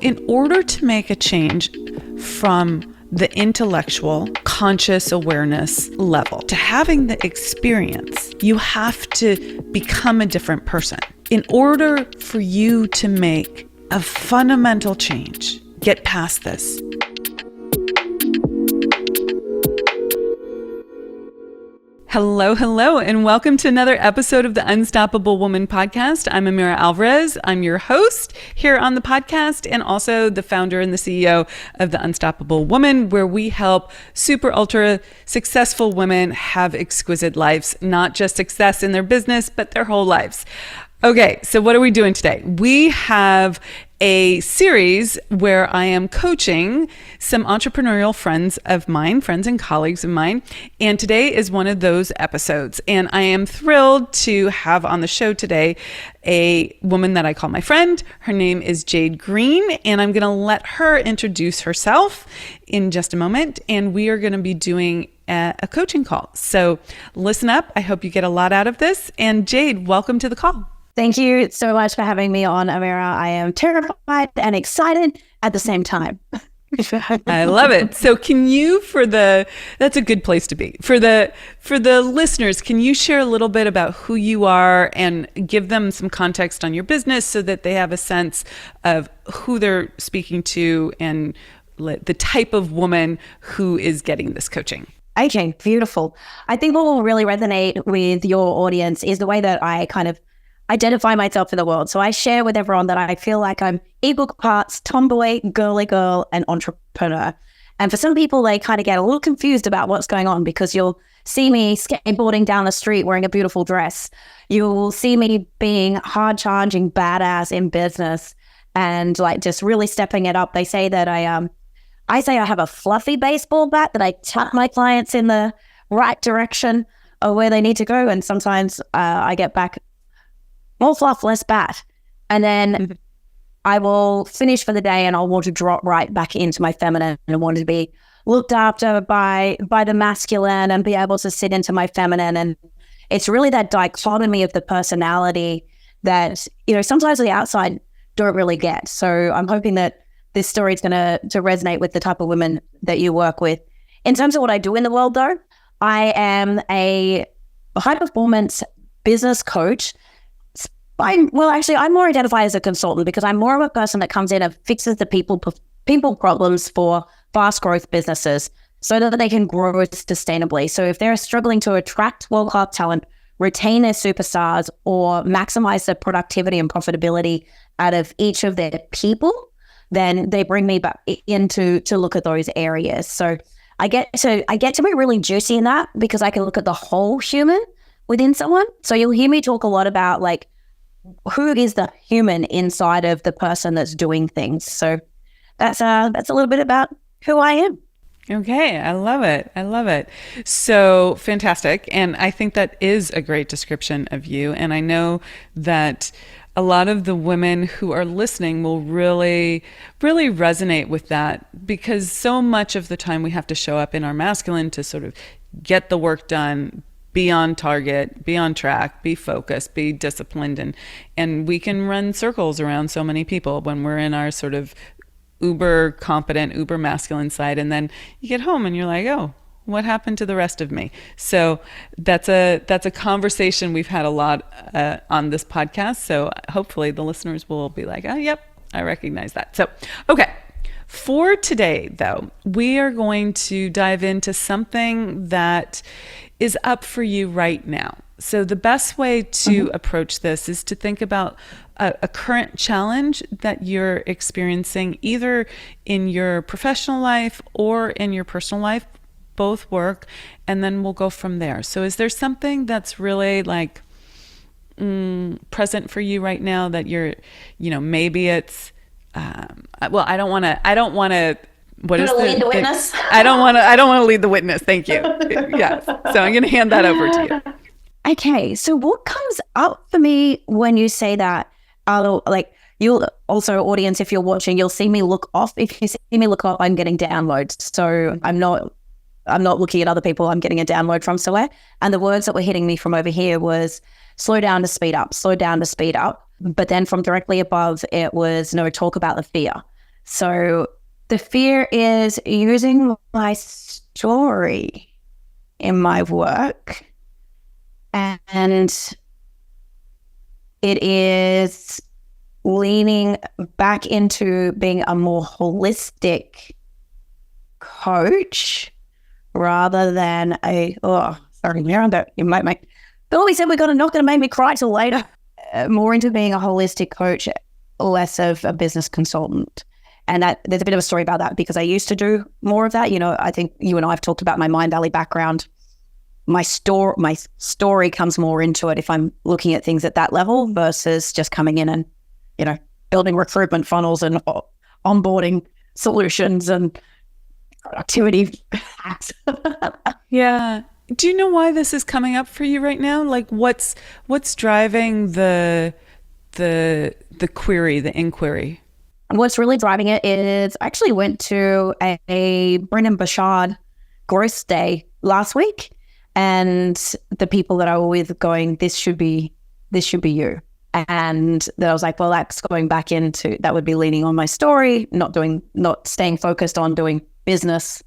In order to make a change from the intellectual conscious awareness level to having the experience, you have to become a different person. In order for you to make a fundamental change, get past this. Hello, and welcome to another episode of the Unstoppable Woman podcast. I'm Amira Alvarez. I'm your host here on the podcast and also the founder and the CEO of the Unstoppable Woman, where we help super ultra successful women have exquisite lives, not just success in their business, but their whole lives. Okay, so what are we doing today? We have a series where I am coaching some entrepreneurial friends of mine, friends and colleagues of mine. And today is one of those episodes. And I am thrilled to have on the show today a woman that I call my friend. Her name is Jade Green, and I'm going to let her introduce herself in just a moment. And we are going to be doing a coaching call. So listen up. I hope you get a lot out of this. And Jade, welcome to the call. Thank you so much for having me on, Amira. I am terrified and excited at the same time. I love it. So can you, that's a good place to be. For the listeners, can you share a little bit about who you are and give them some context on your business so that they have a sense of who they're speaking to and the type of woman who is getting this coaching? Okay, beautiful. I think what will really resonate with your audience is the way that I kind of identify myself in the world. So I share with everyone that I feel like I'm equal parts tomboy, girly girl, and entrepreneur. And for some people, they kind of get a little confused about what's going on because you'll see me skateboarding down the street wearing a beautiful dress. You'll see me being hard-charging badass in business and like just really stepping it up. They say that I say I have a fluffy baseball bat that I tap my clients in the right direction of where they need to go. And sometimes I get back more fluff, less bat. And then I will finish for the day and I'll want to drop right back into my feminine and want to be looked after by the masculine and be able to sit into my feminine. And it's really that dichotomy of the personality that, sometimes the outside don't really get. So I'm hoping that this story is going to resonate with the type of women that you work with. In terms of what I do in the world though, I am a high performance business coach. I'm more identified as a consultant because I'm more of a person that comes in and fixes the people problems for fast growth businesses so that they can grow sustainably. So if they're struggling to attract world-class talent, retain their superstars, or maximize the productivity and profitability out of each of their people, then they bring me back in to look at those areas. So I get to be really juicy in that because I can look at the whole human within someone. So you'll hear me talk a lot about like, who is the human inside of the person that's doing things. So that's a little bit about who I am. Okay. I love it. So fantastic. And I think that is a great description of you. And I know that a lot of the women who are listening will really, really resonate with that because so much of the time we have to show up in our masculine to sort of get the work done, be on target, be on track, be focused, be disciplined. And we can run circles around so many people when we're in our sort of uber competent, uber masculine side. And then you get home and you're like, oh, what happened to the rest of me? So that's a conversation we've had a lot on this podcast. So hopefully the listeners will be like, oh, yep, I recognize that. So, okay. For today, though, we are going to dive into something that is up for you right now. So the best way to approach this is to think about a current challenge that you're experiencing either in your professional life or in your personal life, both work, and then we'll go from there. So is there something that's really like present for you right now that you're, maybe it's, I don't want to, what is lead the witness? I don't want to lead the witness. Thank you. Yes. So I'm going to hand that over to you. Okay. So what comes up for me when you say that, you'll also, audience, if you're watching, you'll see me look off. If you see me look off, I'm getting downloads. So I'm not looking at other people. I'm getting a download from somewhere. And the words that were hitting me from over here was slow down to speed up, slow down to speed up. But then from directly above, it was, talk about the fear. So the fear is using my story in my work, and it is leaning back into being a more holistic coach rather than sorry, Miranda, you might make. But we said we're not going to make me cry till later. More into being a holistic coach, less of a business consultant. And that there's a bit of a story about that because I used to do more of that. You know, I think you and I have talked about my Mind Valley background. My story comes more into it if I'm looking at things at that level versus just coming in and, you know, building recruitment funnels and onboarding solutions and productivity hacks. Yeah. Do you know why this is coming up for you right now? Like what's driving the query, the inquiry? What's really driving it is I actually went to a Brendan Bouchard growth day last week, and the people that I were with going, this should be you. And then I was like, well, that's going back into, that would be leaning on my story, not staying focused on doing business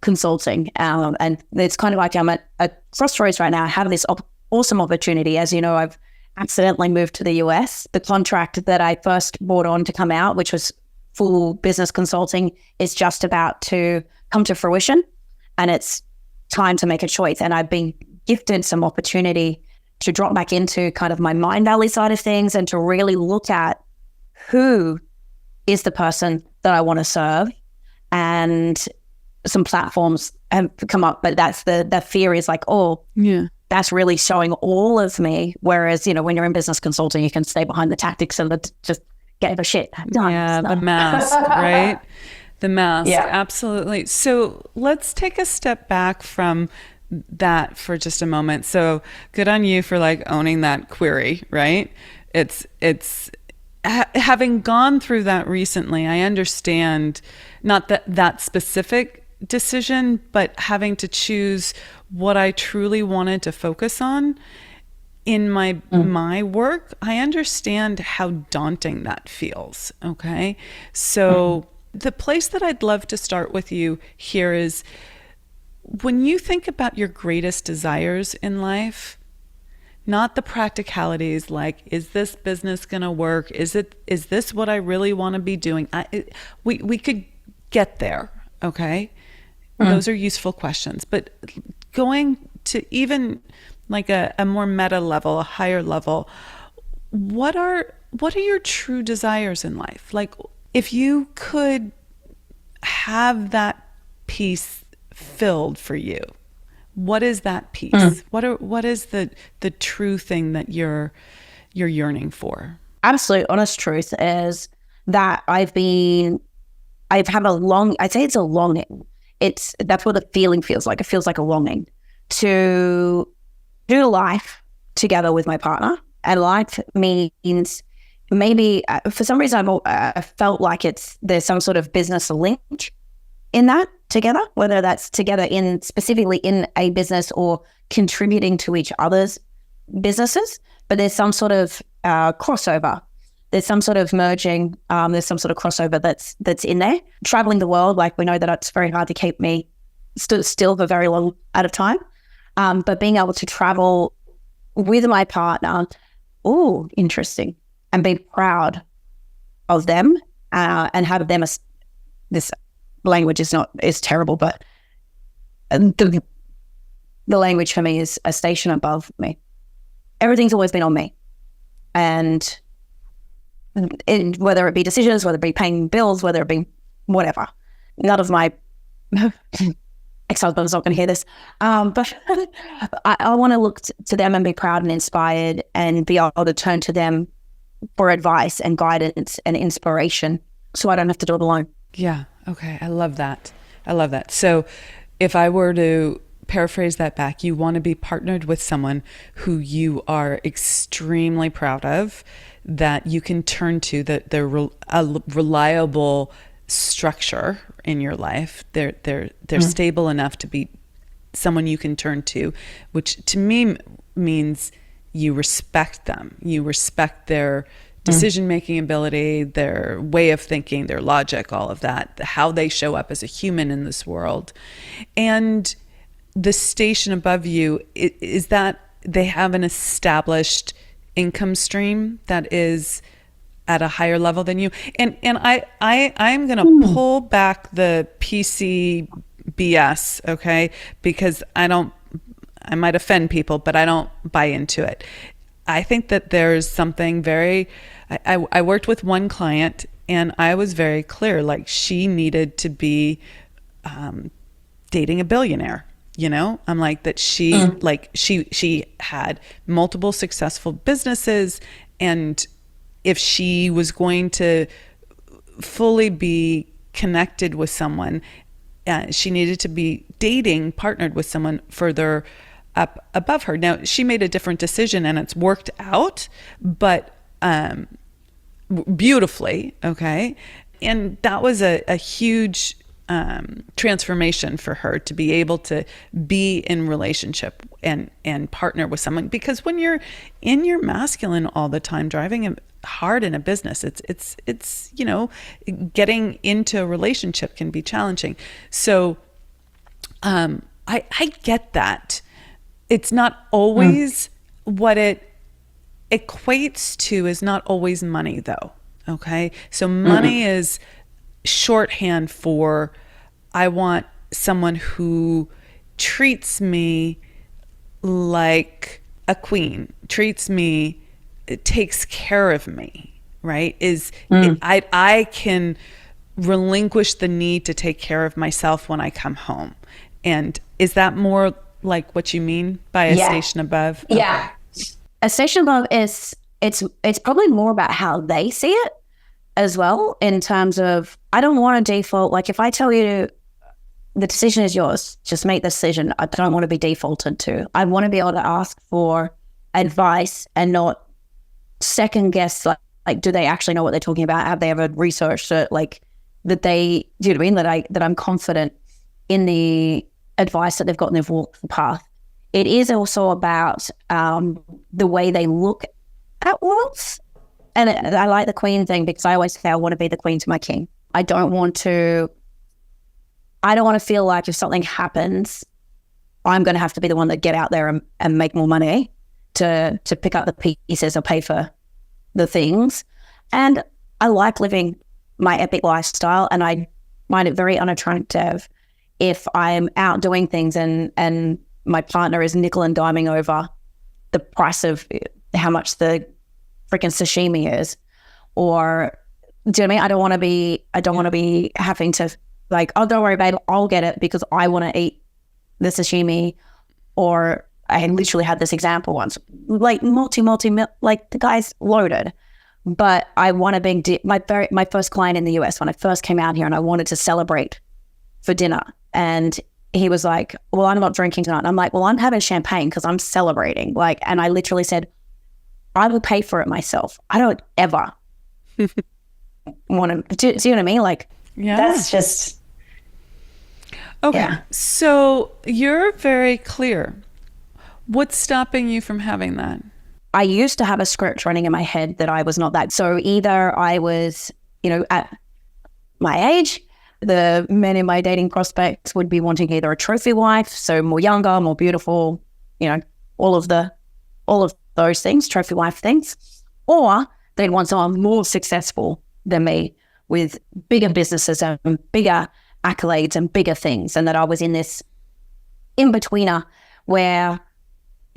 consulting. And it's kind of like I'm at a crossroads right now. I have this awesome opportunity. As you know, I've accidentally moved to the US. The contract that I first brought on to come out, which was full business consulting, is just about to come to fruition, and it's time to make a choice. And I've been gifted some opportunity to drop back into kind of my Mind Valley side of things and to really look at who is the person that I want to serve. And some platforms have come up, but that's the fear is like, that's really showing all of me. Whereas, you know, when you're in business consulting, you can stay behind the tactics and just get the shit done. Yeah, the mask, right? The mask, yeah. Absolutely. So let's take a step back from that for just a moment. So good on you for like owning that query, right? It's having gone through that recently, I understand not that specific decision, but having to choose what I truly wanted to focus on in my work. I understand how daunting that feels. Okay. So the place that I'd love to start with you here is when you think about your greatest desires in life, not the practicalities like, is this business going to work? Is this what I really want to be doing? We could get there. Okay. Those are useful questions, but going to even like a more meta level, a higher level, what are your true desires in life? Like if you could have that piece filled for you, what is that piece? What is the true thing that you're yearning for? Absolute honest truth is that I'd say it's a longing. That's what the feeling feels like. It feels like a longing to do life together with my partner. And life means maybe for some reason I felt like there's some sort of business link in that together, whether that's together specifically in a business or contributing to each other's businesses. But there's some sort of crossover. There's some sort of merging. There's some sort of crossover that's in there. Traveling the world, like we know that it's very hard to keep me still for very long at a time. But being able to travel with my partner, interesting, and be proud of them and have them this language is terrible, but the language for me is a station above me. Everything's always been on me, and whether it be decisions, whether it be paying bills, whether it be whatever. None of my ex-husband's not going to hear this, but I want to look to them and be proud and inspired and be able to turn to them for advice and guidance and inspiration so I don't have to do it alone. Yeah. Okay. I love that. So if I were to paraphrase that back, you want to be partnered with someone who you are extremely proud of, that you can turn to, that they're a reliable structure in your life. They're stable enough to be someone you can turn to, which to me means you respect them. You respect their decision-making ability, their way of thinking, their logic, all of that, how they show up as a human in this world. And the station above you is that they have an established income stream that is at a higher level than you. And I'm going to pull back the PC BS, okay? Because I might offend people, but I don't buy into it. I think that there's something I worked with one client and I was very clear, like she needed to be dating a billionaire. I'm like that she had multiple successful businesses, and if she was going to fully be connected with someone, she needed to be partnered with someone further up above her. Now, she made a different decision and it's worked out, but beautifully, okay? And that was a huge transformation for her to be able to be in relationship and partner with someone, because when you're in your masculine all the time, driving hard in a business, it's getting into a relationship can be challenging. So I get that. It's not always what it equates to is not always money though. Okay. So money is shorthand for, I want someone who treats me like a queen, takes care of me, right? I can relinquish the need to take care of myself when I come home. And is that more like what you mean by a station above? Okay. Yeah. A station above it's probably more about how they see it as well, in terms of, I don't want to default. Like if I tell you the decision is yours, just make the decision. I don't want to be defaulted to. I want to be able to ask for advice and not second guess, like do they actually know what they're talking about? Have they ever researched it? Like that they, do you know what I mean? That I'm confident in the advice that they've gotten, they've walked the path. It is also about the way they look at worlds. And I like the queen thing because I always say I want to be the queen to my king. I don't want to feel like if something happens, I'm going to have to be the one that get out there and make more money to pick up the pieces or pay for the things. And I like living my epic lifestyle, and I find it very unattractive if I'm out doing things and my partner is nickel and diming over the price of how much the freaking sashimi is, or do you know what I mean? I don't want to be having to like, oh, don't worry, babe, I'll get it because I want to eat the sashimi. Or I literally had this example once, like like the guy's loaded, but I want to my first client in the US when I first came out here, and I wanted to celebrate for dinner, and he was like, well, I'm not drinking tonight. And I'm like, well, I'm having champagne because I'm celebrating. Like, and I literally said, I will pay for it myself. I don't ever want to, do you know what I mean? Like, that's just. Okay. Yeah. So you're very clear. What's stopping you from having that? I used to have a script running in my head that I was not that. So either I was, at my age, the men in my dating prospects would be wanting either a trophy wife, so more younger, more beautiful, all of those things, trophy wife things, or they'd want someone more successful than me with bigger businesses and bigger accolades and bigger things. And that I was in this in-betweener where,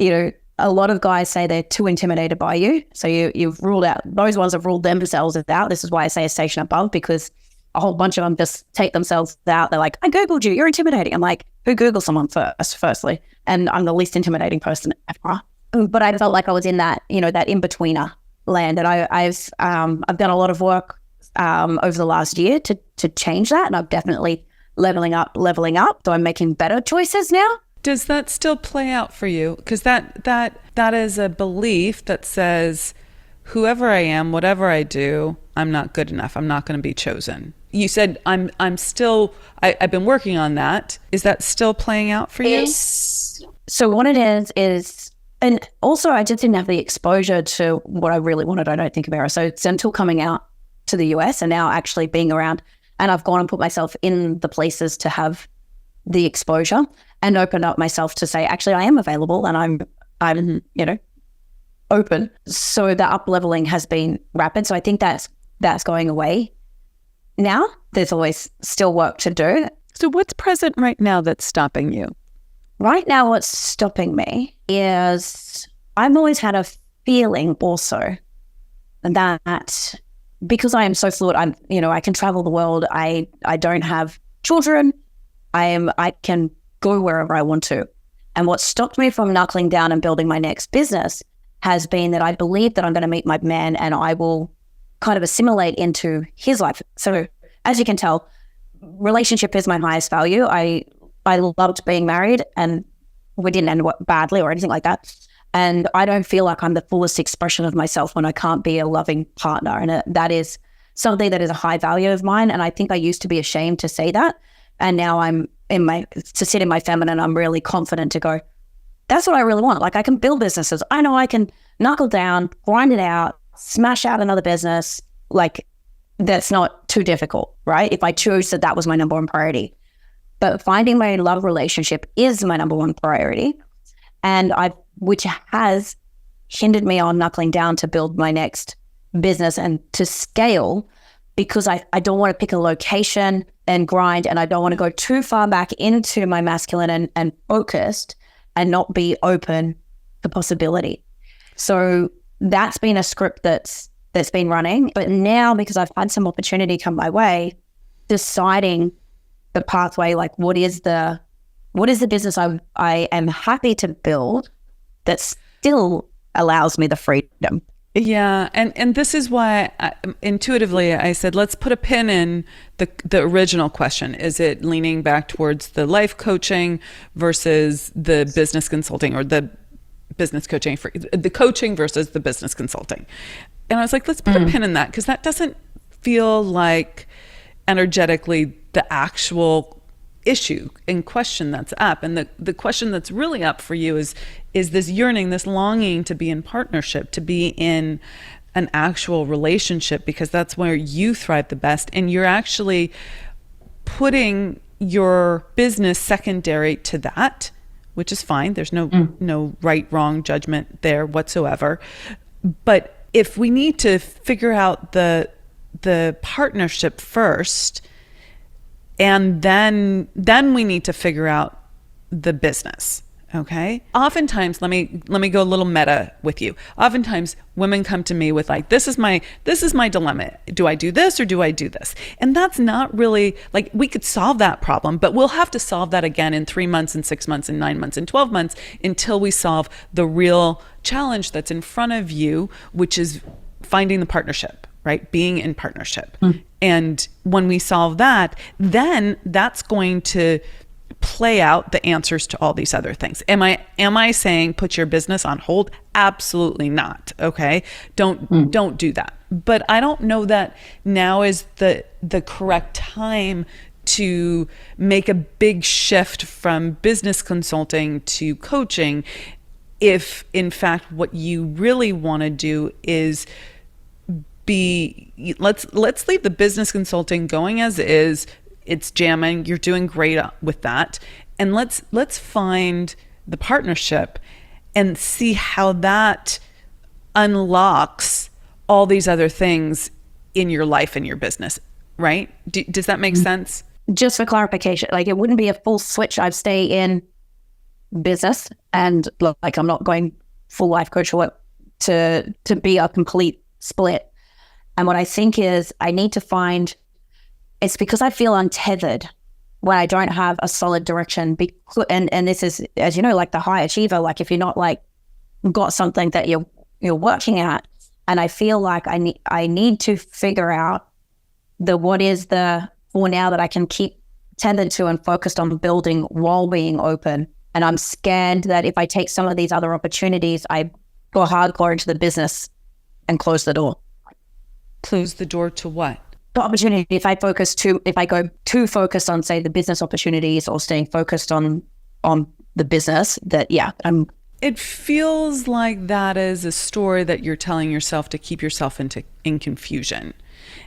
a lot of guys say they're too intimidated by you. So you've ruled out, those ones have ruled themselves out. This is why I say a station above, because a whole bunch of them just take themselves out. They're like, I Googled you, you're intimidating. I'm like, who Googles someone firstly? And I'm the least intimidating person ever. But I felt like I was in that, that in-betweener land. And I've done a lot of work over the last year to change that. And I'm definitely leveling up. So I'm making better choices now. Does that still play out for you? Because that is a belief that says, whoever I am, whatever I do, I'm not good enough. I'm not going to be chosen. You said I've been working on that. Is that still playing out for you? So what it is And also, I just didn't have the exposure to what I really wanted, I don't think, Amira. So it's until coming out to the US and now actually being around, and I've gone and put myself in the places to have the exposure and opened up myself to say, actually, I am available and I'm open. So the up leveling has been rapid. So I think that's going away now. There's always still work to do. So what's present right now that's stopping you? Right now, what's stopping me is I've always had a feeling also that because I am so fluid, I can travel the world. I don't have children. I can go wherever I want to. And what stopped me from knuckling down and building my next business has been that I believe that I'm going to meet my man and I will kind of assimilate into his life. So as you can tell, relationship is my highest value. I loved being married and we didn't end badly or anything like that. And I don't feel like I'm the fullest expression of myself when I can't be a loving partner. And that is something that is a high value of mine. And I think I used to be ashamed to say that. And now to sit in my feminine, I'm really confident to go, that's what I really want. Like I can build businesses. I know I can knuckle down, grind it out, smash out another business. Like that's not too difficult, right? If I choose that was my number one priority. But finding my love relationship is my number one priority. And which has hindered me on knuckling down to build my next business and to scale because I don't want to pick a location and grind, and I don't want to go too far back into my masculine and focused and not be open to possibility. So that's been a script that's been running. But now, because I've had some opportunity come my way, deciding the pathway, like what is the business I am happy to build that still allows me the freedom. Yeah, and this is why intuitively I said, let's put a pin in the original question. Is it leaning back towards the life coaching versus the business consulting, or the business coaching, for the coaching versus the business consulting? And I was like, let's put a pin in that, because that doesn't feel like energetically the actual issue in question that's up. And the question that's really up for you is this yearning, this longing to be in partnership, to be in an actual relationship, because that's where you thrive the best. And you're actually putting your business secondary to that, which is fine. There's no right, wrong judgment there whatsoever. But if we need to figure out the partnership first, and then we need to figure out the business. Okay. Oftentimes, let me go a little meta with you. Oftentimes women come to me with like, this is my dilemma. Do I do this or do I do this? And that's not really like, we could solve that problem, but we'll have to solve that again in 3 months and 6 months and 9 months and 12 months until we solve the real challenge that's in front of you, which is finding the partnership, right? Being in partnership. And when we solve that, then that's going to play out the answers to all these other things. Am I saying put your business on hold? Absolutely not. Okay. Don't do that. But I don't know that now is the correct time to make a big shift from business consulting to coaching, if in fact what you really want to do is let's leave the business consulting going as is. It's jamming. You're doing great with that. And let's find the partnership and see how that unlocks all these other things in your life and your business, right? Does that make sense? Just for clarification, like it wouldn't be a full switch. I'd stay in business and like I'm not going full life coach to be a complete split. And what I think is I need to find, it's because I feel untethered when I don't have a solid direction. And this is, as you know, like the high achiever, like if you're not like got something that you're working at, and I feel like I need to figure out what is the for now that I can keep tethered to and focused on building while being open. And I'm scared that if I take some of these other opportunities, I go hardcore into the business and close the door. Close the door to what? The opportunity. If I go too focused on, say, the business opportunities or staying focused on the business, that I'm It feels like that is a story that you're telling yourself to keep yourself in confusion.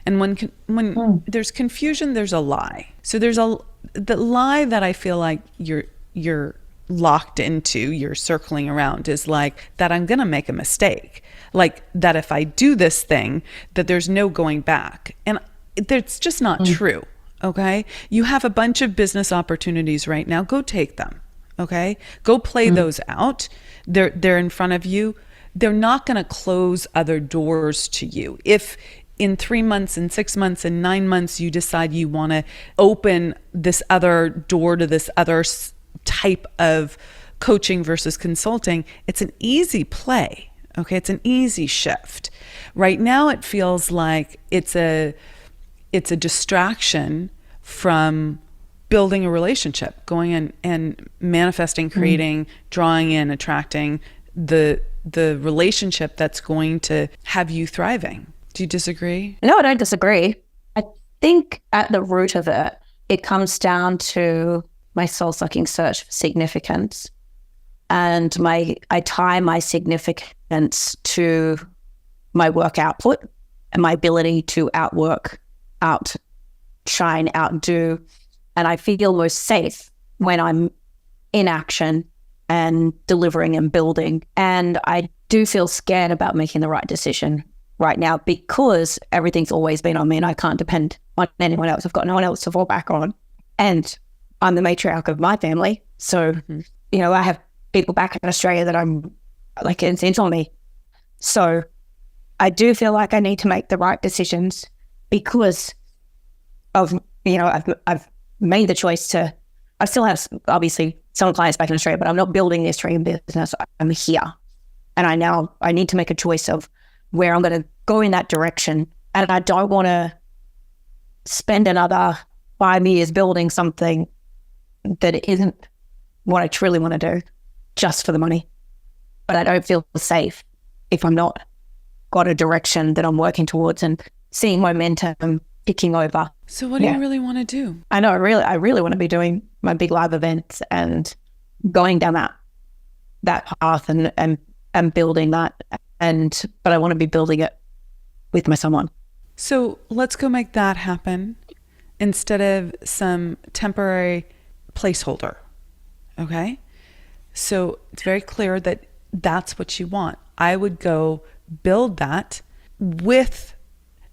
And when there's confusion, there's a lie. So the lie that I feel like you're locked into, you're circling around, is like that I'm going to make a mistake. Like that if I do this thing, that there's no going back. And it's just not true. Okay. You have a bunch of business opportunities right now. Go take them. Okay. Go play those out. They're in front of you. They're not going to close other doors to you. If in 3 months and 6 months and 9 months, you decide you want to open this other door to this other type of coaching versus consulting, it's an easy play. Okay. It's an easy shift. Right now, it feels like it's a distraction from building a relationship, going in and manifesting, creating, drawing in, attracting the relationship that's going to have you thriving. Do you disagree? No, I don't disagree. I think at the root of it, it comes down to my soul-sucking search for significance. And I tie my significance to my work output and my ability to outwork, outshine, outdo. And I feel most safe when I'm in action and delivering and building. And I do feel scared about making the right decision right now because everything's always been on me and I can't depend on anyone else. I've got no one else to fall back on. And I'm the matriarch of my family. So, I have people back in Australia that I'm like, it's on me. So I do feel like I need to make the right decisions because of, I've made the choice to, I still have obviously some clients back in Australia, but I'm not building this dream business. I'm here. And I need to make a choice of where I'm going to go in that direction. And I don't want to spend another 5 years building something that isn't what I truly want to do just for the money. But I don't feel safe if I'm not got a direction that I'm working towards and seeing momentum picking over. So what do you really want to do? I know, I really want to be doing my big live events and going down that path and building that. But I want to be building it with my someone. So let's go make that happen instead of some temporary placeholder. Okay. So it's very clear that that's what you want. I would go build that with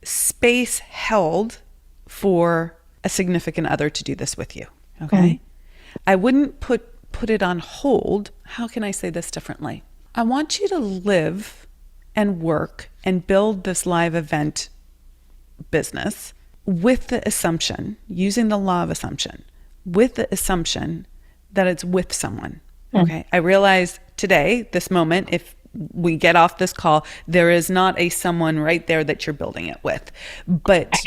space held for a significant other to do this with you. Okay. I wouldn't put it on hold. How can I say this differently? I want you to live and work and build this live event business with the assumption, using the law of assumption, with the assumption that it's with someone. Okay. I realize today, this moment, if we get off this call, there is not a someone right there that you're building it with, but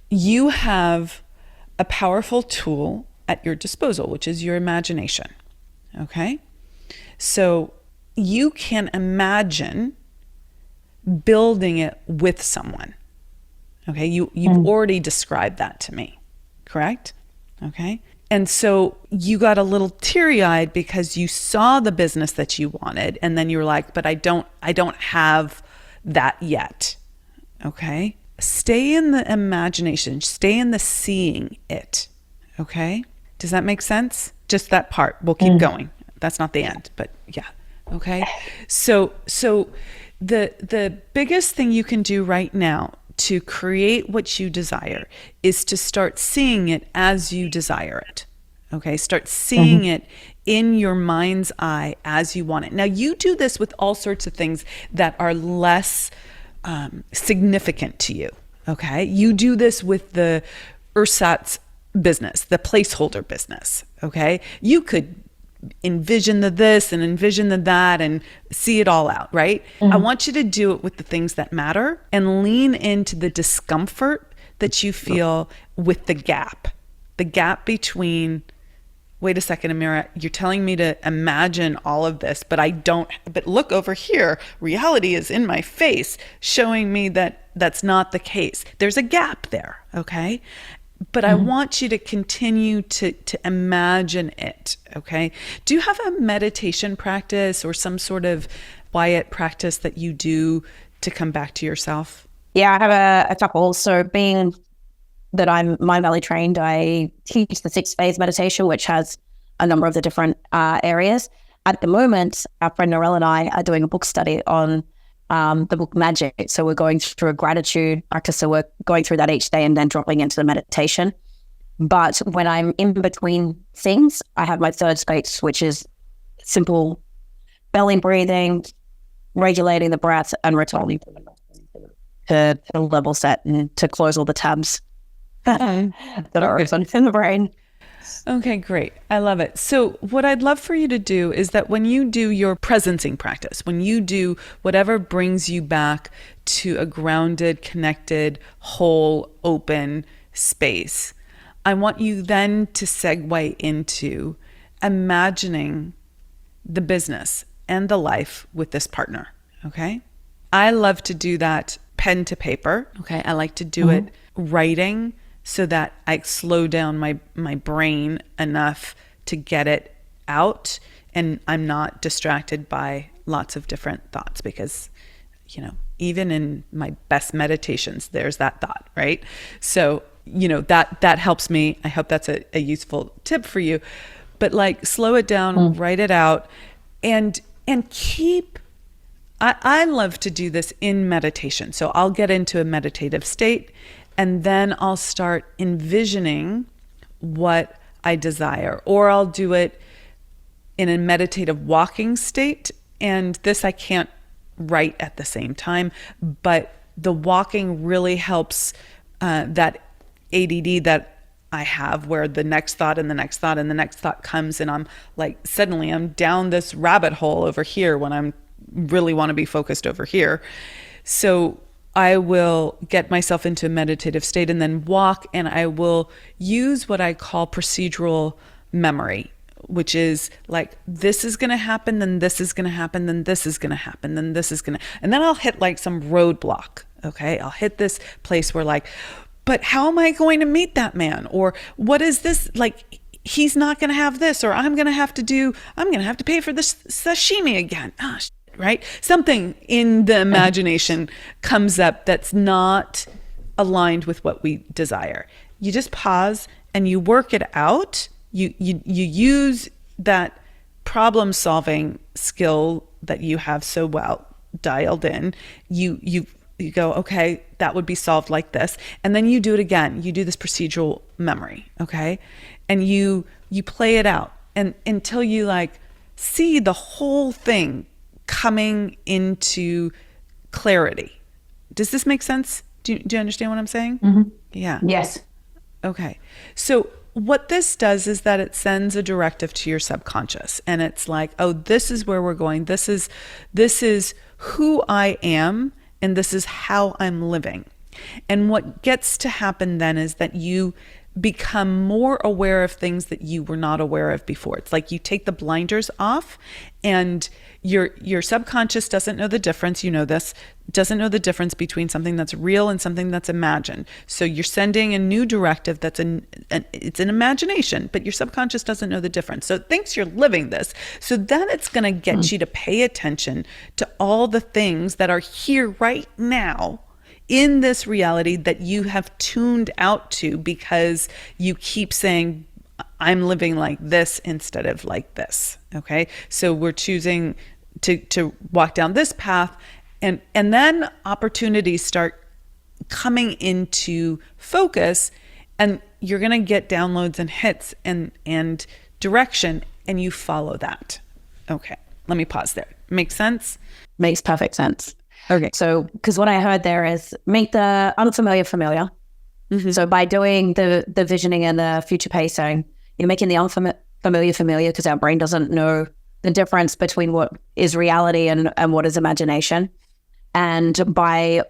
you have a powerful tool at your disposal, which is your imagination. Okay. So you can imagine building it with someone. Okay. You've already described that to me, correct? Okay. And so you got a little teary-eyed because you saw the business that you wanted. And then you were like, but I don't have that yet. Okay. Stay in the imagination, stay in the seeing it. Okay. Does that make sense? Just that part. We'll keep going. That's not the end, but yeah. Okay. So the biggest thing you can do right now to create what you desire is to start seeing it as you desire it. Okay. Start seeing it in your mind's eye as you want it. Now you do this with all sorts of things that are less significant to you. Okay. You do this with the ersatz business, the placeholder business. Okay. You could envision the this and envision the that and see it all out, right? I want you to do it with the things that matter and lean into the discomfort that you feel with the gap between, wait a second, Amira, you're telling me to imagine all of this, but but look over here, reality is in my face showing me that that's not the case. There's a gap there, okay? but I want you to continue to imagine it. Okay. Do you have a meditation practice or some sort of quiet practice that you do to come back to yourself? Yeah, I have a couple. So being that I'm Mind Valley trained, I teach the 6-phase meditation, which has a number of the different areas. At the moment, our friend Norelle and I are doing a book study on the book Magic. So we're going through a gratitude practice. So we're going through that each day and then dropping into the meditation. But when I'm in between things, I have my third space, which is simple belly breathing, regulating the breath, and returning to level set and to close all the tabs that are open in the brain. Okay, great. I love it. So what I'd love for you to do is that when you do your presencing practice, when you do whatever brings you back to a grounded, connected, whole, open space, I want you then to segue into imagining the business and the life with this partner. Okay. I love to do that pen to paper. Okay. I like to do it writing so that I slow down my brain enough to get it out and I'm not distracted by lots of different thoughts because, even in my best meditations, there's that thought, right? So, that helps me. I hope that's a useful tip for you, but slow it down, write it out and keep, I love to do this in meditation. So I'll get into a meditative state and then I'll start envisioning what I desire, or I'll do it in a meditative walking state. And this I can't write at the same time, but the walking really helps that ADD that I have where the next thought and the next thought and the next thought comes and I'm suddenly I'm down this rabbit hole over here when I'm really want to be focused over here. So I will get myself into a meditative state and then walk, and I will use what I call procedural memory, which is this is going to happen, then this is going to happen, then this is going to happen, then this is going to, and then I'll hit some roadblock. Okay. I'll hit this place where but how am I going to meet that man? Or what is this? He's not going to have this, or I'm going to have to pay for this sashimi again. Right? Something in the imagination comes up that's not aligned with what we desire. You just pause and you work it out. You use that problem solving skill that you have so well dialed in. You go, okay, that would be solved like this. And then you do it again. You do this procedural memory. Okay. And you play it out and until you see the whole thing coming into clarity. Does this make sense? Do you understand what I'm saying? Mm-hmm. Yeah. Yes. Okay. So what this does is that it sends a directive to your subconscious and it's oh, this is where we're going. This is who I am and this is how I'm living. And what gets to happen then is that you become more aware of things that you were not aware of before. It's you take the blinders off and your subconscious doesn't know the difference. This doesn't know the difference between something that's real and something that's imagined. So you're sending a new directive it's an imagination, but your subconscious doesn't know the difference. So it thinks you're living this. So then it's going to get you to pay attention to all the things that are here right now in this reality that you have tuned out to because you keep saying, I'm living like this instead of like this. Okay. So we're choosing to walk down this path and then opportunities start coming into focus and you're going to get downloads and hits and direction and you follow that. Okay. Let me pause there. Make sense? Makes perfect sense. Okay. So, because what I heard there is make the unfamiliar familiar. Mm-hmm. So by doing the visioning and the future pacing, you're making the unfamiliar familiar because our brain doesn't know the difference between what is reality and what is imagination. And by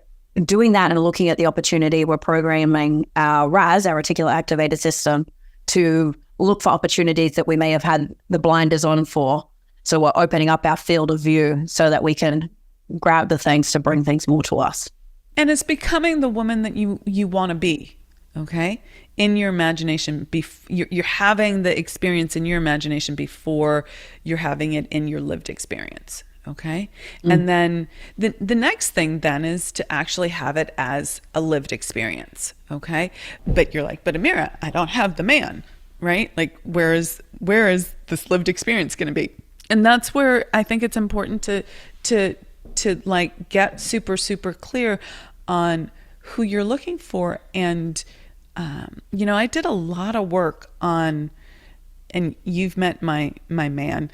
doing that and looking at the opportunity, we're programming our RAS, our reticular activated system, to look for opportunities that we may have had the blinders on for. So we're opening up our field of view so that we can grab the things to bring things more to us. And it's becoming the woman that you want to be. Okay. in your imagination. You're having the experience in your imagination before you're having it in your lived experience. Okay. And then the next thing then is to actually have it as a lived experience. Okay. But you're like, but Amira, I don't have the man, right? Like, where is this lived experience going to be? And that's where I think it's important to like get super, super clear on who you're looking for. And, I did a lot of work on, and you've met my man,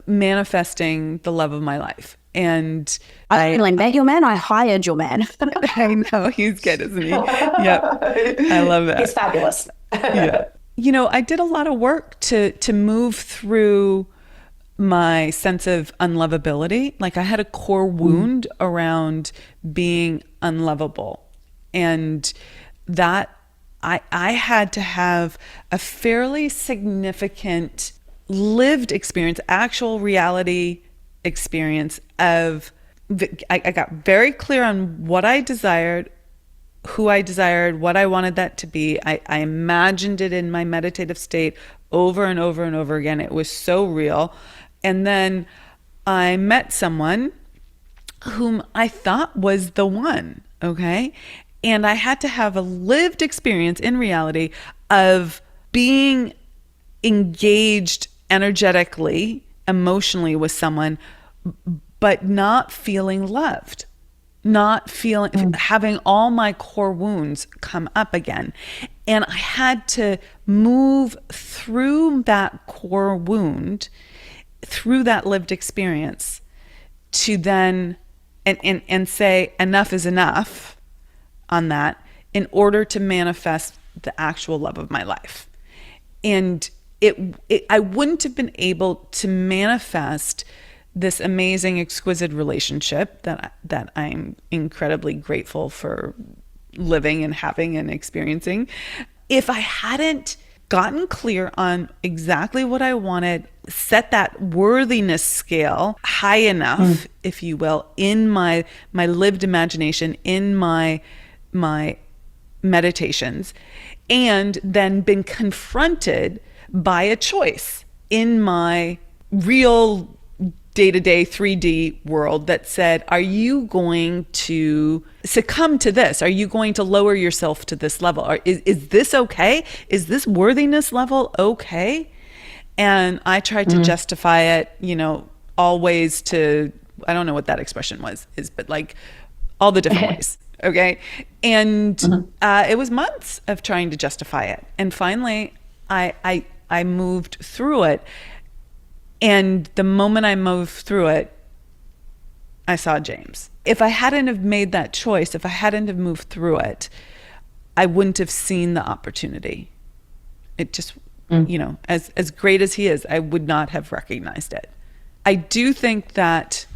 manifesting the love of my life. And I met your man. I hired your man. I know, he's good, isn't he? Yep. I love that. He's fabulous. Yeah. I did a lot of work to move through my sense of unlovability. Like, I had a core wound around being unlovable, and that I had to have a fairly significant lived experience, actual reality experience of, I got very clear on what I desired, who I desired, what I wanted that to be. I imagined it in my meditative state over and over and over again. It was so real. And then I met someone whom I thought was the one, okay? And I had to have a lived experience in reality of being engaged energetically, emotionally with someone, but not feeling loved, not feeling, having all my core wounds come up again. And I had to move through that core wound, through that lived experience, to then, and say enough is enough on that, in order to manifest the actual love of my life. And I wouldn't have been able to manifest this amazing, exquisite relationship that I'm incredibly grateful for living and having and experiencing, if I hadn't gotten clear on exactly what I wanted, set that worthiness scale high enough, if you will, in my lived imagination, in my meditations, and then been confronted by a choice in my real day-to-day 3D world that said, are you going to succumb to this? Are you going to lower yourself to this level? Or is this okay? Is this worthiness level okay? And I tried to justify it, always to, I don't know what that expression but like all the different ways. Okay. And it was months of trying to justify it. And finally, I moved through it. And the moment I moved through it, I saw James. If I hadn't have made that choice, if I hadn't have moved through it, I wouldn't have seen the opportunity. It just, as great as he is, I would not have recognized it. I do think that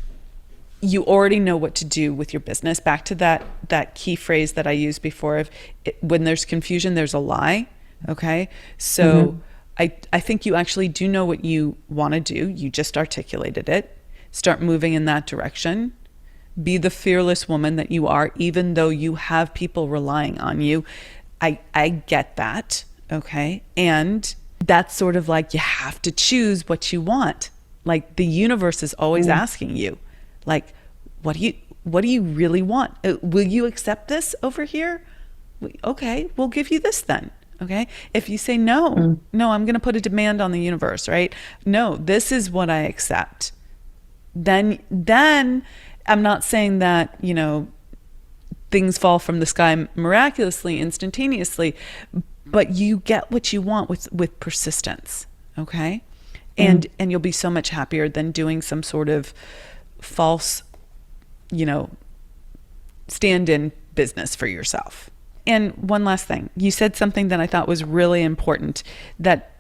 you already know what to do with your business. Back to that key phrase that I used before of when there's confusion, there's a lie. Okay. So I think you actually do know what you want to do. You just articulated it. Start moving in that direction. Be the fearless woman that you are, even though you have people relying on you. I get that. Okay. And that's sort of like, you have to choose what you want. Like, the universe is always asking you, like, what do you really want? Will you accept this over here? Okay, we'll give you this then. Okay. If you say no, I'm going to put a demand on the universe, right? No, this is what I accept. Then I'm not saying that, things fall from the sky miraculously, instantaneously, but you get what you want with persistence. Okay. And you'll be so much happier than doing some sort of false, stand-in business for yourself. And one last thing, you said something that I thought was really important, that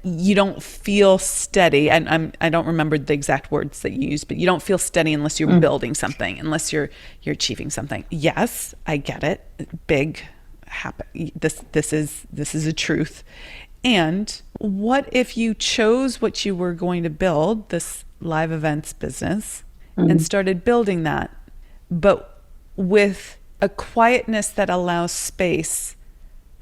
you don't feel steady. And I don't remember the exact words that you used, but you don't feel steady unless you're building something, unless you're achieving something. Yes, I get it. Big, happy. This is a truth. And what if you chose what you were going to build, this live events business, and started building that, but with a quietness that allows space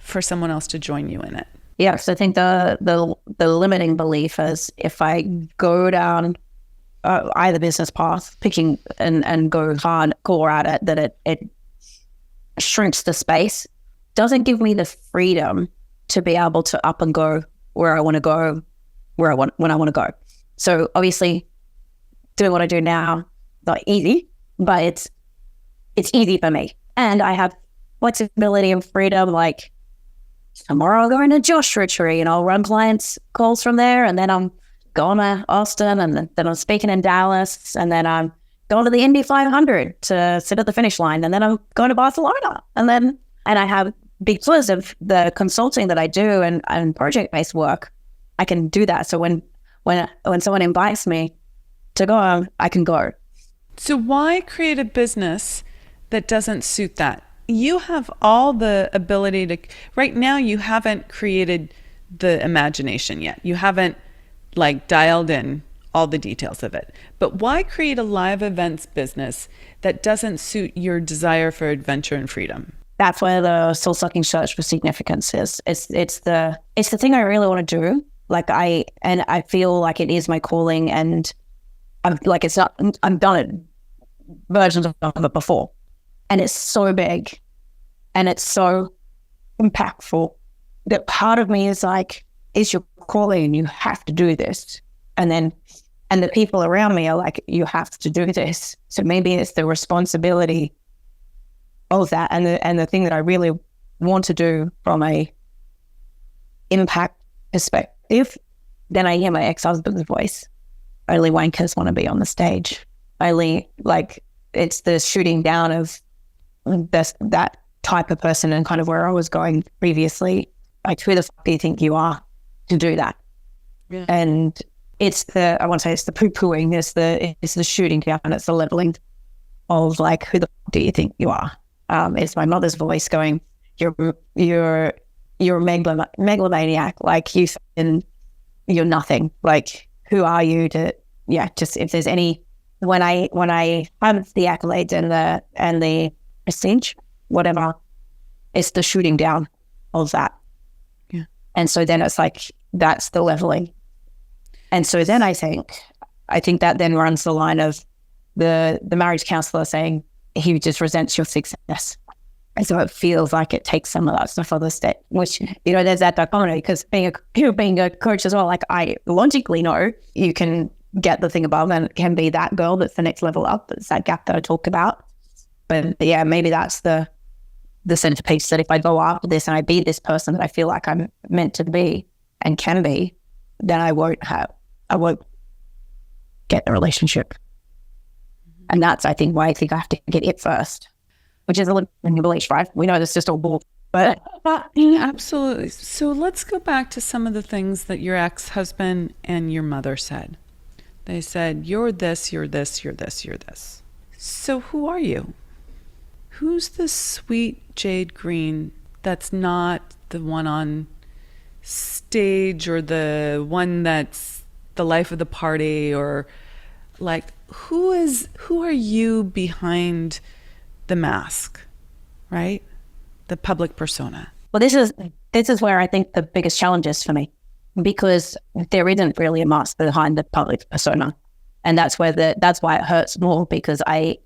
for someone else to join you in it? Yes, I think the limiting belief is if I go down either business path, picking and go hardcore at it, that it shrinks the space, doesn't give me the freedom to be able to up and go where I want to go, when I want to go. So obviously, doing what I do now, not easy, but it's easy for me, and I have flexibility and freedom. Like tomorrow, I'll go into Josh Retreat and I'll run clients calls from there, and then I'm going to Austin, and then I'm speaking in Dallas, and then I'm going to the Indy 500 to sit at the finish line, and then I'm going to Barcelona, and I have, because of the consulting that I do and project-based work, I can do that. So when someone invites me to go, I can go. So why create a business that doesn't suit that? You have all the ability to, right now you haven't created the imagination yet. You haven't like dialed in all the details of it. But why create a live events business that doesn't suit your desire for adventure and freedom? That's where the soul sucking search for significance is. It's the thing I really want to do. Like I feel like it is my calling, and I've done it, versions of it before, and it's so big, and it's so impactful that part of me is like, it's your calling, you have to do this, and the people around me are like, you have to do this. So maybe it's the responsibility of that, and the thing that I really want to do from a impact perspective. Then I hear my ex-husband's voice. Only wankers want to be on the stage. Only, like, it's the shooting down of that type of person, and kind of where I was going previously. Like, who the fuck do you think you are to do that? Yeah. And I want to say it's the poo-pooing, it's the shooting down, it's the leveling of like, who the fuck do you think you are? It's my mother's voice going, you're a megalomaniac, like you're nothing. Like, who are you to, just if there's any, when I have the accolades and the prestige, whatever, it's the shooting down of that. Yeah. And so then it's like, that's the leveling. And so then I think that then runs the line of the marriage counselor saying, he just resents your success. And so it feels like it takes some of that stuff on the step, which, there's that dichotomy, because being a coach as well, like I logically know you can get the thing above, and it can be that girl that's the next level up. It's that gap that I talked about. But yeah, maybe that's the centerpiece, that if I go after this and I be this person that I feel like I'm meant to be and can be, then I won't get the relationship. And that's, I think, why I think I have to get it first, which is a little belief, right? We know this is just all bull, but absolutely. So let's go back to some of the things that your ex-husband and your mother said. They said, you're this, you're this, you're this, you're this. So who are you? Who's the sweet Jade Green that's not the one on stage, or the one that's the life of the party, or like, who are you behind the mask, right? The public persona. Well, this is where I think the biggest challenge is for me, because there isn't really a mask behind the public persona. And that's why it hurts more, because I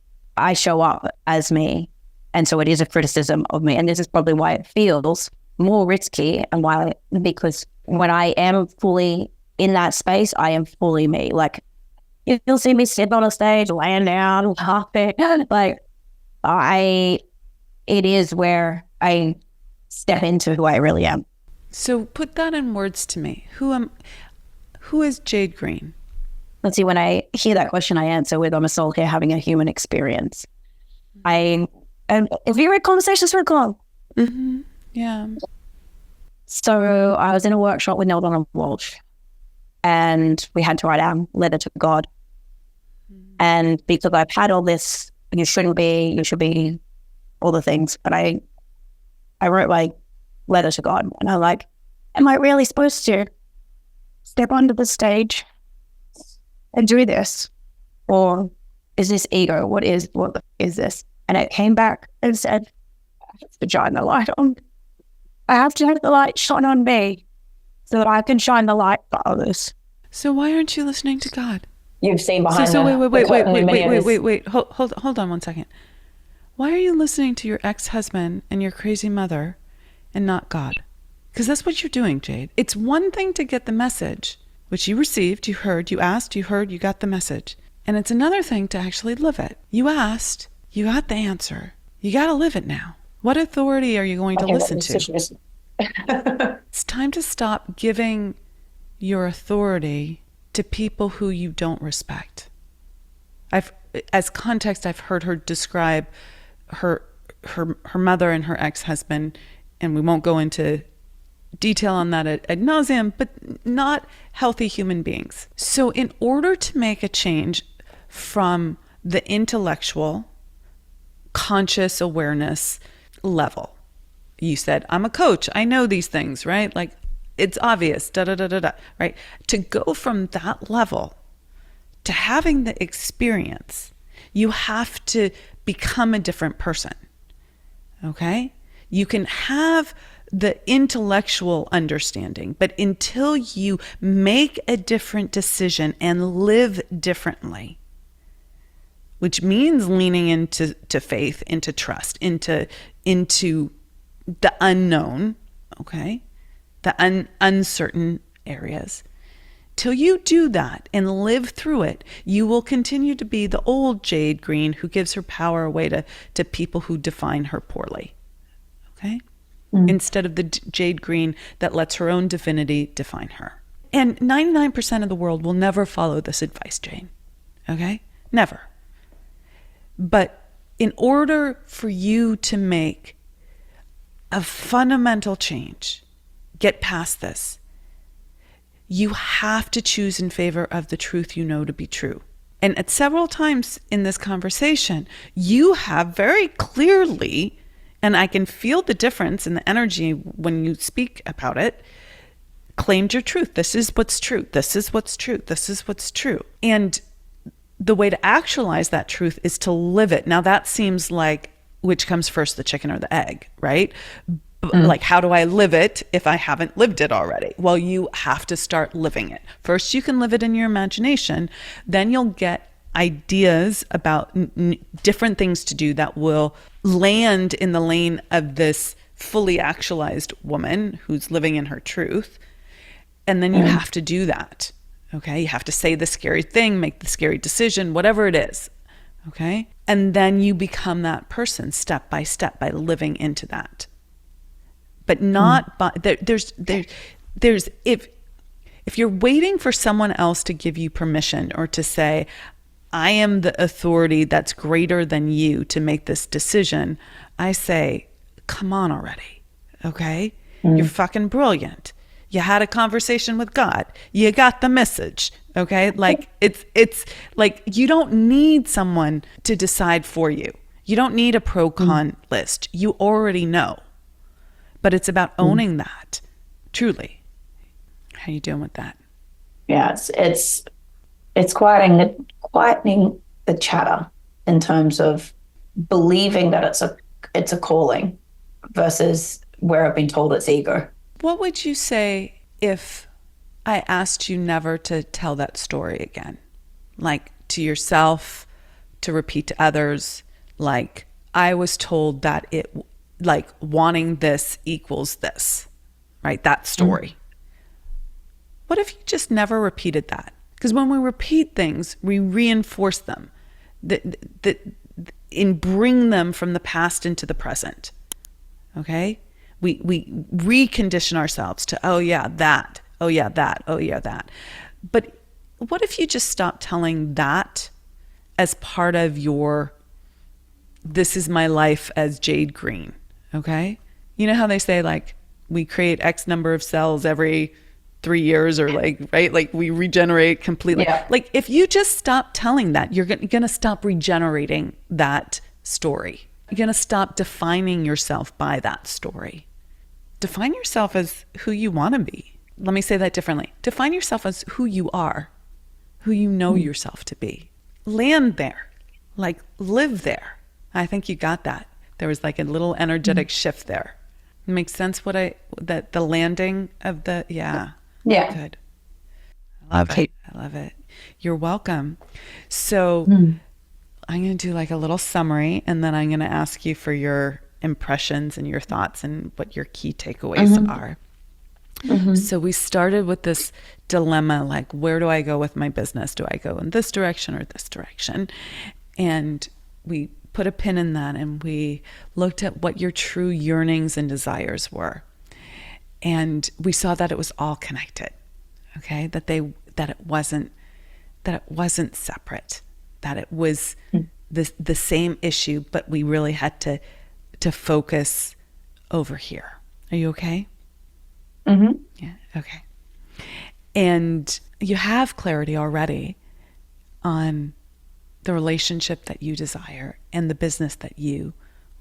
show up as me. And so it is a criticism of me. And this is probably why it feels more risky, and because when I am fully in that space, I am fully me. Like, you'll see me sit on a stage, laying down, laughing. Like, it is where I step into who I really am. So put that in words to me. Who is Jade Green? Let's see, when I hear that question, I answer with, I'm a soul here having a human experience. Have you read Conversations with God? Mm-hmm. Yeah. So I was in a workshop with Neil Donald Walsh, and we had to write our letter to God. And because I've had all this, you should be, all the things, but I wrote my letter to God, and I'm like, am I really supposed to step onto the stage and do this? Or is this ego? What is this? And it came back and said, vagina light on. I have to have the light shine on me so that I can shine the light for others. So why aren't you listening to God? You've seen behind So the curtain in many of his- wait. Hold on 1 second. Why are you listening to your ex-husband and your crazy mother and not God? Because that's what you're doing, Jade. It's one thing to get the message, which you received, you heard, you asked, you heard, you got the message. And it's another thing to actually live it. You asked, you got the answer. You got to live it now. What authority are you going to listen to? It's time to stop giving your authority to people who you don't respect. As context, I've heard her describe her mother and her ex-husband, and we won't go into detail on that ad nauseum, but not healthy human beings. So in order to make a change from the intellectual, conscious awareness level, you said, I'm a coach, I know these things, right? Like, it's obvious, right? To go from that level to having the experience, you have to become a different person, okay? You can have the intellectual understanding, but until you make a different decision and live differently, which means leaning into faith, into trust, into the unknown, okay? The uncertain areas. Till you do that and live through it, you will continue to be the old Jade Green who gives her power away to people who define her poorly, okay? Instead of the Jade Green that lets her own divinity define her. And 99% of the world will never follow this advice, Jane, okay? Never. But in order for you to make a fundamental change, get past this, you have to choose in favor of the truth you know to be true. And at several times in this conversation, you have very clearly, and I can feel the difference in the energy when you speak about it, claimed your truth. This is what's true. This is what's true. This is what's true. And the way to actualize that truth is to live it. Now that seems like, which comes first, the chicken or the egg, right? Like, how do I live it if I haven't lived it already? Well, you have to start living it. First, you can live it in your imagination. Then you'll get ideas about different things to do that will land in the lane of this fully actualized woman who's living in her truth. And then you have to do that. Okay. You have to say the scary thing, make the scary decision, whatever it is. Okay. And then you become that person step by step by living into that. But not by there's if you're waiting for someone else to give you permission or to say, I am the authority that's greater than you to make this decision, I say, come on already. Okay. You're fucking brilliant. You had a conversation with God. You got the message. Okay. Like it's like, you don't need someone to decide for you. You don't need a pro-con list. You already know. But it's about owning that, truly. How you doing with that? Yeah, it's quietening the chatter in terms of believing that it's a calling versus where I've been told it's ego. What would you say if I asked you never to tell that story again? Like to yourself, to repeat to others, like I was told that it, like wanting this equals this, right? That story. What if you just never repeated that? Because when we repeat things, we reinforce them and bring them from the past into the present. Okay? We recondition ourselves to, oh yeah, that, oh yeah, that, oh yeah, that. But what if you just stop telling that as part of your, this is my life as Jade Green, okay? You know how they say like, we create X number of cells every 3 years or like, right? Like we regenerate completely. Yeah. Like if you just stop telling that, you're going to stop regenerating that story. You're going to stop defining yourself by that story. Define yourself as who you want to be. Let me say that differently. Define yourself as who you are, who you know yourself to be. Land there, like live there. I think you got that. There was like a little energetic shift there. Makes sense that the landing of the, yeah. Yeah. Good. I love it. I love it. You're welcome. So I'm going to do like a little summary, and then I'm going to ask you for your impressions and your thoughts and what your key takeaways are. So we started with this dilemma, like, where do I go with my business? Do I go in this direction or this direction? And we put a pin in that, and we looked at what your true yearnings and desires were. And we saw that it was all connected. Okay? That it wasn't separate, that it was the same issue, but we really had to focus over here. Are you okay? Yeah. Okay. And you have clarity already on the relationship that you desire and the business that you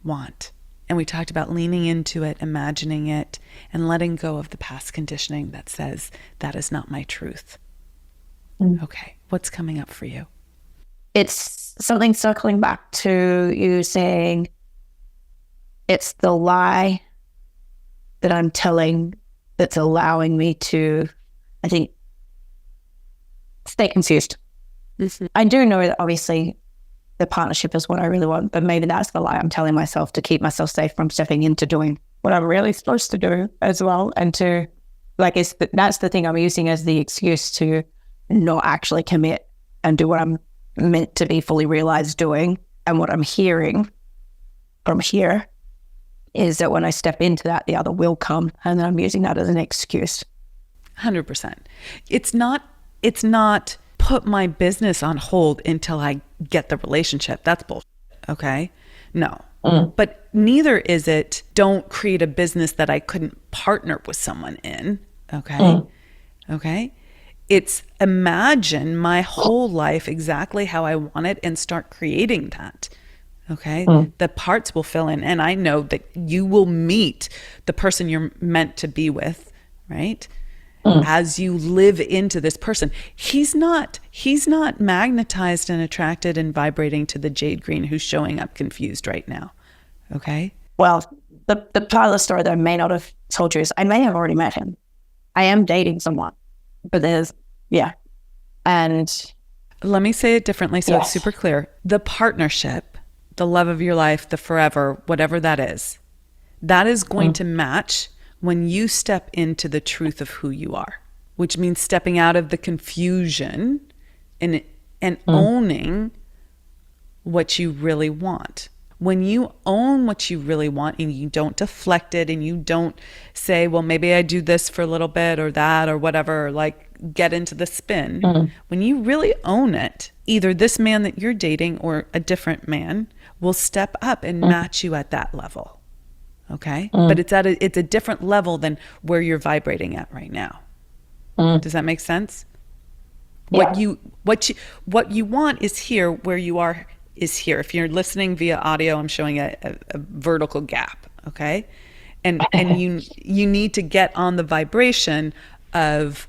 want. And we talked about leaning into it, imagining it, and letting go of the past conditioning that says that is not my truth. Okay. What's coming up for you? It's something circling back to you saying it's the lie that I'm telling that's allowing me to, I think, stay confused. I do know that obviously the partnership is what I really want, but maybe that's the lie I'm telling myself to keep myself safe from stepping into doing what I'm really supposed to do as well. And to, like, that's the thing I'm using as the excuse to not actually commit and do what I'm meant to be fully realized doing. And what I'm hearing from here is that when I step into that, the other will come, and then I'm using that as an excuse. 100%. It's not put my business on hold until I get the relationship. That's bullshit. Okay? No. But neither is it don't create a business that I couldn't partner with someone in. Okay? Okay? It's imagine my whole life exactly how I want it and start creating that. Okay? The parts will fill in. And I know that you will meet the person you're meant to be with, right? As you live into this person. He's not magnetized and attracted and vibrating to the Jade Green who's showing up confused right now. Okay? Well, the part of the story that I may not have told you is I may have already met him. I am dating someone, but and let me say it differently so it's super clear. The partnership, the love of your life, the forever, whatever that is going to match when you step into the truth of who you are, which means stepping out of the confusion and owning what you really want. When you own what you really want and you don't deflect it and you don't say, well, maybe I do this for a little bit or that or whatever, or like get into the spin. When you really own it, either this man that you're dating or a different man will step up and match you at that level. Okay? But it's a different level than where you're vibrating at right now. Does that make sense? Yeah. What you want is here, where you are is here. If you're listening via audio, I'm showing a vertical gap, okay? And you need to get on the vibration of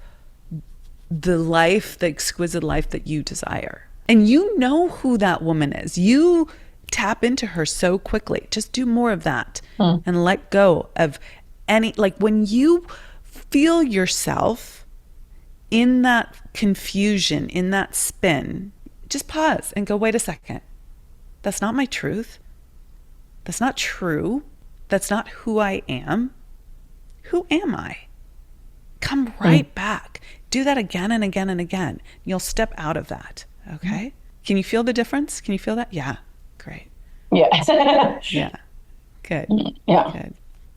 the life, the exquisite life that you desire. And you know who that woman is. You tap into her so quickly. Just do more of that and let go of any, like when you feel yourself in that confusion, in that spin, just pause and go, wait a second. That's not my truth. That's not true. That's not who I am. Who am I? Come right back. Do that again and again and again. You'll step out of that. Okay? Can you feel the difference? Can you feel that? Yeah. Great. Yeah. Yeah. Good. Yeah. Good.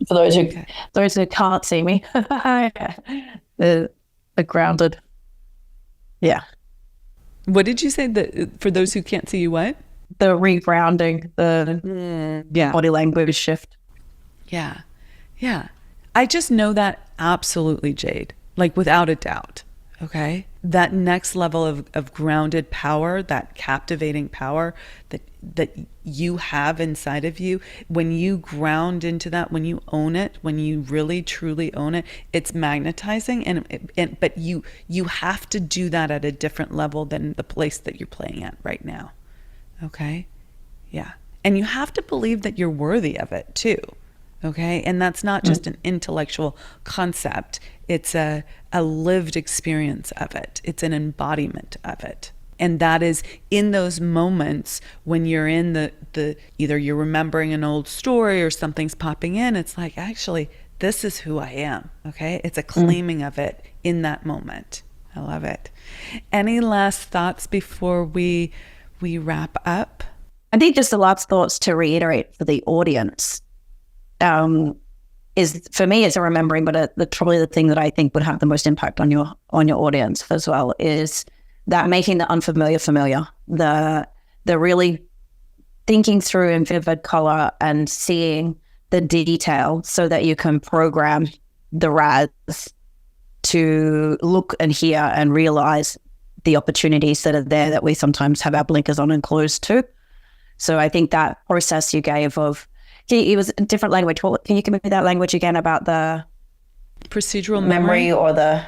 For those who those who can't see me, the grounded. Yeah. What did you say? For those who can't see you, what? The regrounding, the body language shift. Yeah. Yeah. I just know that absolutely, Jade, like without a doubt. Okay. That next level of grounded power, that captivating power that you have inside of you, when you ground into that, when you own it, when you really truly own it, it's magnetizing. But you have to do that at a different level than the place that you're playing at right now. Okay. Yeah. And you have to believe that you're worthy of it too. Okay. And that's not just an intellectual concept. It's a lived experience of it. It's an embodiment of it. And that is in those moments when you're in the either you're remembering an old story or something's popping in, it's like, actually, this is who I am. Okay. It's a claiming of it in that moment. I love it. Any last thoughts before we wrap up? I think just the last thoughts to reiterate for the audience is, for me, it's a remembering, but probably the thing that I think would have the most impact on your audience as well is that making the unfamiliar familiar, the really thinking through in vivid color and seeing the detail so that you can program the RAS to look and hear and realize the opportunities that are there that we sometimes have our blinkers on and closed to. So I think that process you gave of, it was a different language. Can you give me that language again about the procedural memory or the...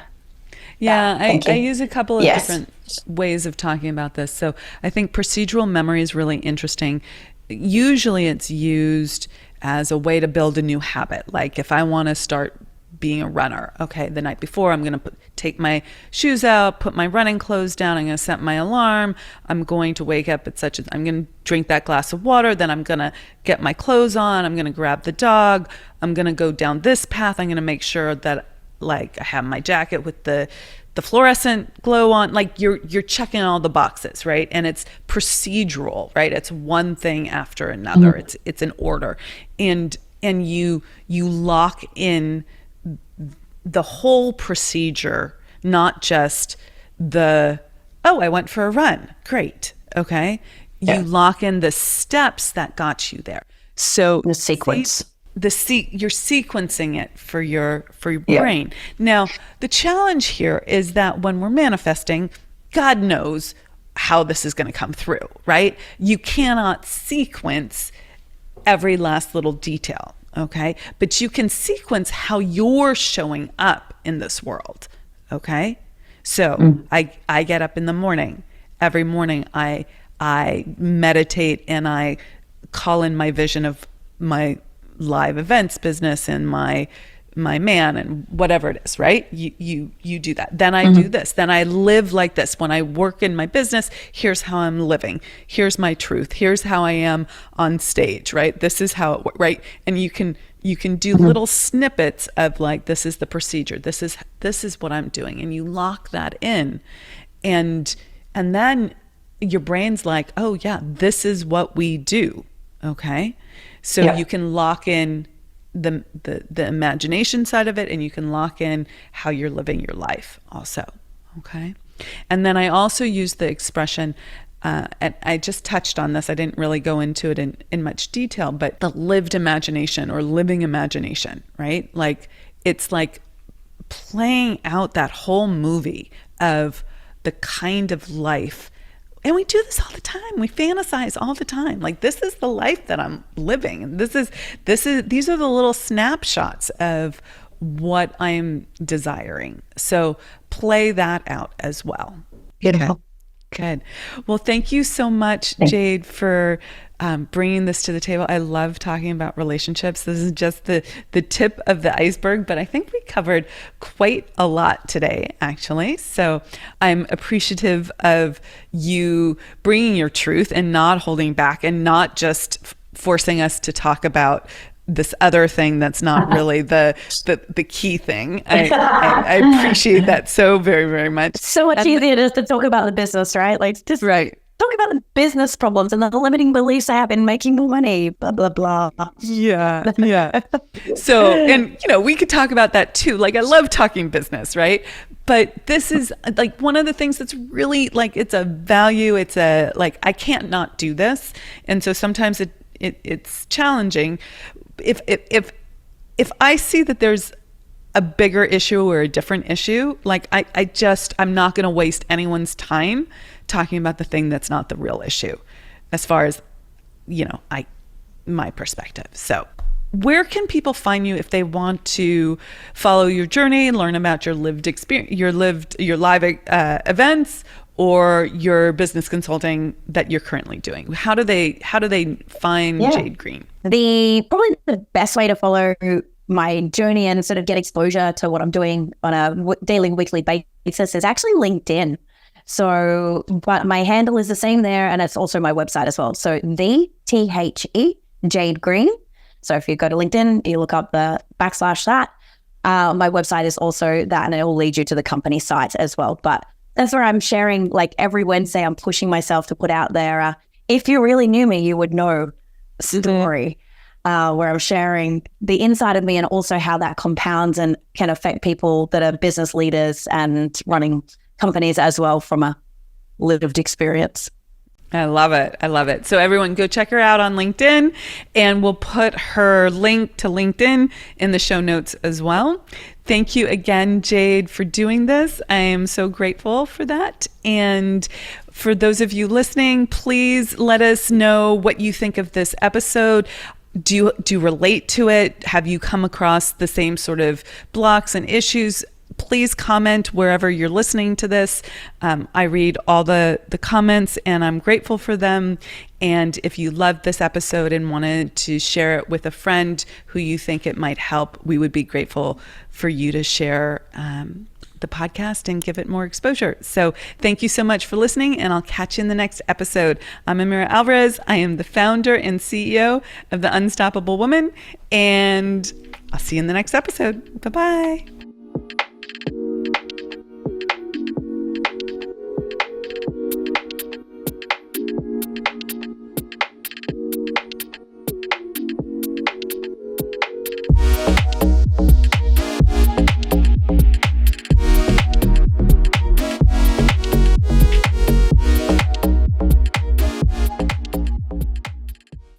Yeah, I use a couple of different ways of talking about this. So I think procedural memory is really interesting. Usually it's used as a way to build a new habit. Like if I want to start being a runner, okay, the night before I'm going to take my shoes out, put my running clothes down, I'm going to set my alarm, I'm going to wake up at I'm going to drink that glass of water, then I'm going to get my clothes on, I'm going to grab the dog, I'm going to go down this path, I'm going to make sure that like I have my jacket with the fluorescent glow on, like you're checking all the boxes, right? And it's procedural, right? It's one thing after another. It's an order. And you lock in the whole procedure, not just I went for a run. Great. Okay. You lock in the steps that got you there. So the sequence. You're sequencing it for your brain. Now, the challenge here is that when we're manifesting, God knows how this is going to come through, right? You cannot sequence every last little detail. Okay. But you can sequence how you're showing up in this world. Okay. So I get up in the morning. Every morning I meditate and I call in my vision of my live events business and my man and whatever it is, right? You do that. Then I do this. Then I live like this. When I work in my business, here's how I'm living. Here's my truth. Here's how I am on stage, right? This is how it, right? And you can do little snippets of like, this is the procedure. This is what I'm doing. And you lock that in. And then your brain's like, oh yeah, this is what we do. Okay. So you can lock in the imagination side of it, and you can lock in how you're living your life also. Okay. And then I also use the expression, and I just touched on this, I didn't really go into it in much detail, but the lived imagination or living imagination, right? Like it's like playing out that whole movie of the kind of life. And we do this all the time. We fantasize all the time. Like this is the life that I'm living. And these are the little snapshots of what I'm desiring. So play that out as well. Beautiful. Good. Well, thank you so much, Jade, for bringing this to the table. I love talking about relationships. This is just the tip of the iceberg, but I think we covered quite a lot today, actually. So I'm appreciative of you bringing your truth and not holding back and not just forcing us to talk about this other thing that's not really the key thing. I appreciate that so very, very much. So much easier it is to talk about the business, right? Like just talk about the business problems and the limiting beliefs I have in making more money, blah, blah, blah. Yeah. So, and we could talk about that too. Like I love talking business, right? But this is like one of the things that's really like, it's a value. It's a, like, I can't not do this. And so sometimes it's challenging. If I see that there's a bigger issue or a different issue, like I'm not going to waste anyone's time talking about the thing that's not the real issue as far as, my perspective. So where can people find you if they want to follow your journey, learn about your lived experience, your live events, or your business consulting that you're currently doing? How do they find Jade Green? Probably the best way to follow my journey and sort of get exposure to what I'm doing on a daily, weekly basis is actually LinkedIn. So, but my handle is the same there, and it's also my website as well. So THE Jade Green. So if you go to LinkedIn, you look up the /that. My website is also that, and it will lead you to the company site as well. But that's where I'm sharing, like every Wednesday, I'm pushing myself to put out there. If you really knew me, you would know story. Where I'm sharing the inside of me and also how that compounds and can affect people that are business leaders and running companies as well from a lived experience. I love it. I love it. So everyone go check her out on LinkedIn, and we'll put her link to LinkedIn in the show notes as well. Thank you again, Jade, for doing this. I am so grateful for that. And for those of you listening, please let us know what you think of this episode. Do you relate to it? Have you come across the same sort of blocks and issues? Please comment wherever you're listening to this. I read all the comments, and I'm grateful for them. And if you loved this episode and wanted to share it with a friend who you think it might help, we would be grateful for you to share the podcast and give it more exposure. So thank you so much for listening, and I'll catch you in the next episode. I'm Amira Alvarez. I am the founder and CEO of The Unstoppable Woman, and I'll see you in the next episode. Bye-bye.